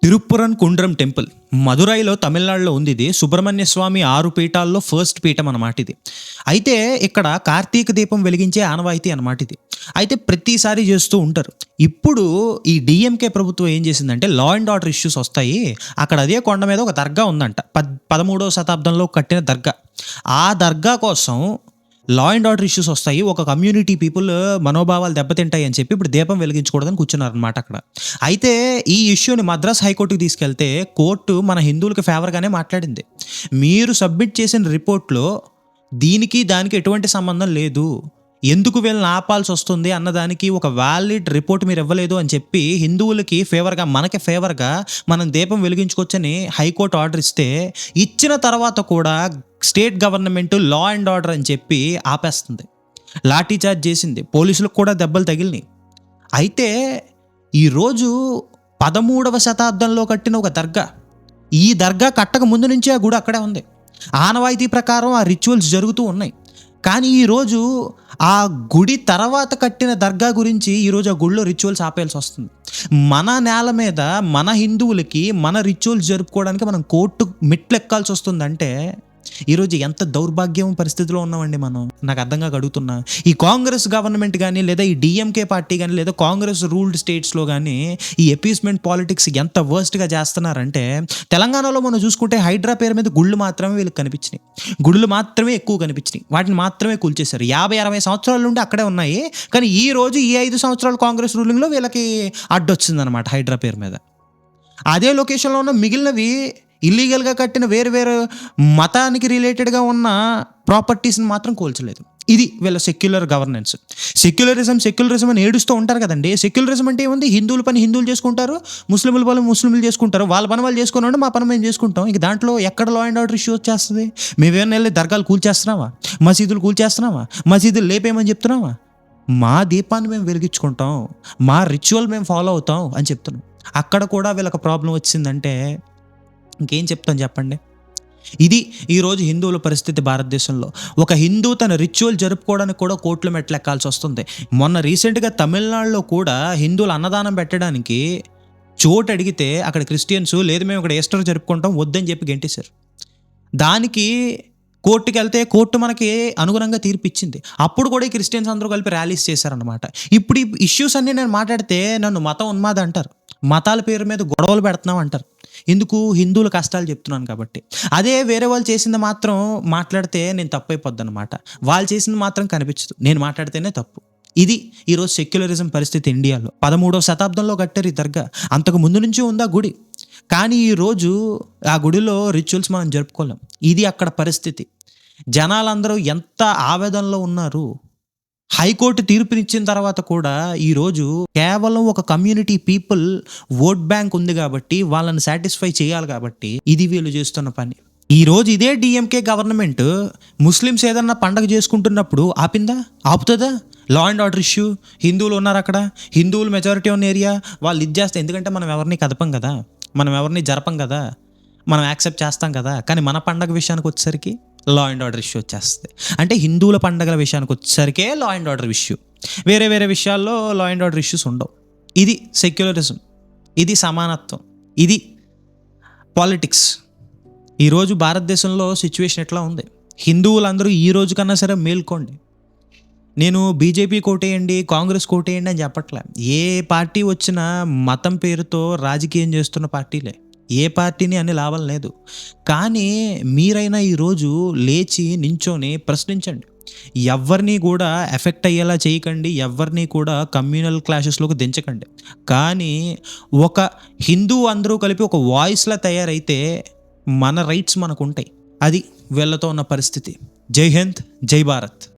తిరుప్పురన్ Kundram temple మదురైలో తమిళనాడులో ఉంది. ఇది సుబ్రహ్మణ్య స్వామి 6 పీఠాల్లో ఫస్ట్ పీఠం అన్నమాట ఇది. అయితే ఇక్కడ కార్తీక దీపం వెలిగించే ఆనవాయితీ అన్నమాట ఇది. అయితే ప్రతిసారి చేస్తూ ఉంటారు. ఇప్పుడు ఈ డిఎంకే ప్రభుత్వం ఏం చేసిందంటే లా అండ్ ఆర్డర్ ఇష్యూస్ వస్తాయి, అక్కడ అదే కొండ మీద ఒక దర్గా ఉందంట, 13వ శతాబ్దంలో కట్టిన దర్గా. ఆ దర్గా కోసం లా అండ్ ఆర్డర్ ఇష్యూస్ వస్తాయి, ఒక కమ్యూనిటీ పీపుల్ మనోభావాలు దెబ్బతింటాయి అని చెప్పి ఇప్పుడు దీపం వెలిగించకూడదని కూర్చున్నారనమాట అక్కడ. అయితే ఈ ఇష్యూని మద్రాస్ హైకోర్టుకి తీసుకెళ్తే కోర్టు మన హిందువులకి ఫేవర్గానే మాట్లాడింది. మీరు సబ్మిట్ చేసిన రిపోర్ట్లో దీనికి దానికి ఎటువంటి సంబంధం లేదు, ఎందుకు వీళ్ళని ఆపాల్సి వస్తుంది అన్నదానికి ఒక వ్యాలిడ్ రిపోర్ట్ మీరు ఇవ్వలేదు అని చెప్పి హిందువులకి ఫేవర్గా, మనకి ఫేవర్గా మనం దీపం వెలిగించుకోవచ్చని హైకోర్టు ఆర్డర్ ఇస్తే, ఇచ్చిన తర్వాత కూడా state government law and order అని చెప్పి ఆపేస్తుంది, లాఠీ చార్జ్ చేసింది, పోలీసులకు కూడా దెబ్బలు తగిలినాయి. అయితే ఈరోజు 13వ శతాబ్దంలో కట్టిన ఒక దర్గా, ఈ దర్గా కట్టక ముందు నుంచే ఆ గుడి అక్కడే ఉంది, ఆనవాయితీ ప్రకారం ఆ రిచువల్స్ జరుగుతూ ఉన్నాయి. కానీ ఈరోజు ఆ గుడి తర్వాత కట్టిన దర్గా గురించి ఈరోజు ఆ గుడిలో రిచువల్స్ ఆపేయాల్సి వస్తుంది. మన నేల మీద మన హిందువులకి మన రిచువల్స్ జరుపుకోవడానికి మనం కోర్టు మెట్లు ఎక్కాల్సి వస్తుందంటే ఈరోజు ఎంత దౌర్భాగ్యం పరిస్థితిలో ఉన్నామండి మనం. నాకు అర్థంగా అడుగుతున్నా, ఈ కాంగ్రెస్ గవర్నమెంట్ కానీ లేదా ఈ డిఎంకే పార్టీ కానీ లేదా కాంగ్రెస్ రూల్డ్ స్టేట్స్లో కానీ ఈ అపీస్మెంట్ పాలిటిక్స్ ఎంత వర్స్ట్గా చేస్తున్నారంటే, తెలంగాణలో మనం చూసుకుంటే హైడ్రా పేరు మీద గుళ్ళు మాత్రమే వీళ్ళకి కనిపించినాయి, గుళ్ళు మాత్రమే ఎక్కువ కనిపించినాయి, వాటిని మాత్రమే కూల్చేశారు. 50-60 సంవత్సరాల నుండి అక్కడే ఉన్నాయి, కానీ ఈ రోజు ఈ 5 సంవత్సరాల కాంగ్రెస్ రూలింగ్లో వీళ్ళకి అడ్డొచ్చిందనమాట హైడ్రా పేరు మీద. అదే లొకేషన్లో ఉన్న మిగిలినవి ఇల్లీగల్గా కట్టిన వేరు వేరు మతానికి రిలేటెడ్గా ఉన్న ప్రాపర్టీస్ని మాత్రం కూల్చలేదు. ఇది వీళ్ళ సెక్యులర్ గవర్నెన్స్. సెక్యులరిజం అని ఏడుస్తూ ఉంటారు కదండి. సెక్యులరిజం అంటే ఏముంది, హిందువుల పని హిందువులు చేసుకుంటారు, ముస్లింల పని ముస్లింలు చేసుకుంటారు, వాళ్ళ పని వాళ్ళు చేసుకున్నాడు, మా పని మేము చేసుకుంటాం. ఇక దాంట్లో ఎక్కడ లా అండ్ ఆర్డర్ ఇష్యూ వచ్చేస్తుంది? మేమేమైనా వెళ్ళి దర్గాలు కూల్చేస్తున్నావా, మసీదులు కూల్చేస్తున్నావా, మసీదులు లేపేయమని చెప్తున్నావా? మా దీపాన్ని మేము వెలిగించుకుంటాం, మా రిచువల్ మేము ఫాలో అవుతాం అని చెప్తున్నాం. అక్కడ కూడా వీళ్ళకి ప్రాబ్లం వచ్చిందంటే ఇంకేం చెప్తాను చెప్పండి. ఇది ఈరోజు హిందువుల పరిస్థితి భారతదేశంలో. ఒక హిందూ తన రిచువల్ జరుపుకోవడానికి కూడా కోర్టుల మెట్లు ఎక్కాల్సి వస్తుంది. మొన్న రీసెంట్గా తమిళనాడులో కూడా హిందువులు అన్నదానం పెట్టడానికి చోటు అడిగితే అక్కడ క్రిస్టియన్స్ లేదు మేము ఇక్కడ ఈస్టర్ జరుపుకుంటాం వద్దని చెప్పి గెంటేశారు. దానికి కోర్టుకి వెళ్తే కోర్టు మనకి అనుగుణంగా తీర్పు ఇచ్చింది. అప్పుడు కూడా ఈ క్రిస్టియన్స్ అందరూ కలిపి ర్యాలీస్ చేశారనమాట. ఇప్పుడు ఈ ఇష్యూస్ అన్నీ నేను మాట్లాడితే నన్ను మతం ఉన్మాద అంటారు, మతాల పేరు మీద గొడవలు పెడుతున్నాం అంటారు. ఎందుకు? హిందువుల కష్టాలు చెప్తున్నాను కాబట్టి. అదే వేరే వాళ్ళు చేసింది మాత్రం మాట్లాడితే నేను తప్పైపోద్ది అనమాట. వాళ్ళు చేసింది మాత్రం కనిపించదు, నేను మాట్లాడితేనే తప్పు. ఇది ఈరోజు సెక్యులరిజం పరిస్థితి ఇండియాలో. 13వ శతాబ్దంలో కట్టారు ఈ దర్గా, అంతకు ముందు నుంచి ఉందా గుడి, కానీ ఈరోజు ఆ గుడిలో రిచువల్స్ మనం జరుపుకోలేం. ఇది అక్కడ పరిస్థితి. జనాలందరూ ఎంత ఆవేదనలో ఉన్నారు. హైకోర్టు తీర్పునిచ్చిన తర్వాత కూడా ఈరోజు కేవలం ఒక కమ్యూనిటీ పీపుల్ ఓట్ బ్యాంక్ ఉంది కాబట్టి వాళ్ళని సాటిస్ఫై చేయాలి కాబట్టి ఇది వీళ్ళు చేస్తున్న పని. ఈరోజు ఇదే డిఎంకే గవర్నమెంట్ ముస్లిమ్స్ ఏదన్నా పండగ చేసుకుంటున్నప్పుడు ఆపిందా? ఆపుతుందా? లా అండ్ ఆర్డర్ ఇష్యూ, హిందువులు ఉన్నారు అక్కడ, హిందువులు మెజారిటీ ఉన్న ఏరియా, వాళ్ళు ఇది చేస్తే, ఎందుకంటే మనం ఎవరిని కదపం కదా, మనం ఎవరిని జరపం కదా, మనం యాక్సెప్ట్ చేస్తాం కదా. కానీ మన పండగ విషయానికి వచ్చేసరికి లా అండ్ ఆర్డర్ ఇష్యూ వచ్చేస్తుంది. అంటే హిందువుల పండగల విషయానికి వచ్చేసరికే లా అండ్ ఆర్డర్ ఇష్యూ, వేరే వేరే విషయాల్లో లా అండ్ ఆర్డర్ ఇష్యూస్ ఉండవు. ఇది సెక్యులరిజం, ఇది సమానత్వం, ఇది పాలిటిక్స్. ఈరోజు భారతదేశంలో సిచ్యువేషన్ ఎట్లా ఉంది? హిందువులందరూ ఈ రోజు కన్నా సరే మేల్కోండి. నేను బీజేపీ కోటేయండి, కాంగ్రెస్ కోటేయండి అని చెప్పట్లే. ఏ పార్టీ వచ్చినా మతం పేరుతో రాజకీయం చేస్తున్న పార్టీలే, ఏ పార్టీని అని లాభం లేదు. కానీ మీరైనా ఈరోజు లేచి నించొని ప్రశ్నించండి. ఎవరిని కూడా ఎఫెక్ట్ అయ్యేలా చేయకండి, ఎవరిని కూడా కమ్యూనల్ క్లాషెస్లోకి దించకండి. కానీ ఒక హిందూ అందరూ కలిపి ఒక వాయిస్లా తయారైతే మన రైట్స్ మనకు ఉంటాయి. అది వీళ్ళతో ఉన్న పరిస్థితి. జై హింద్, జై భారత్.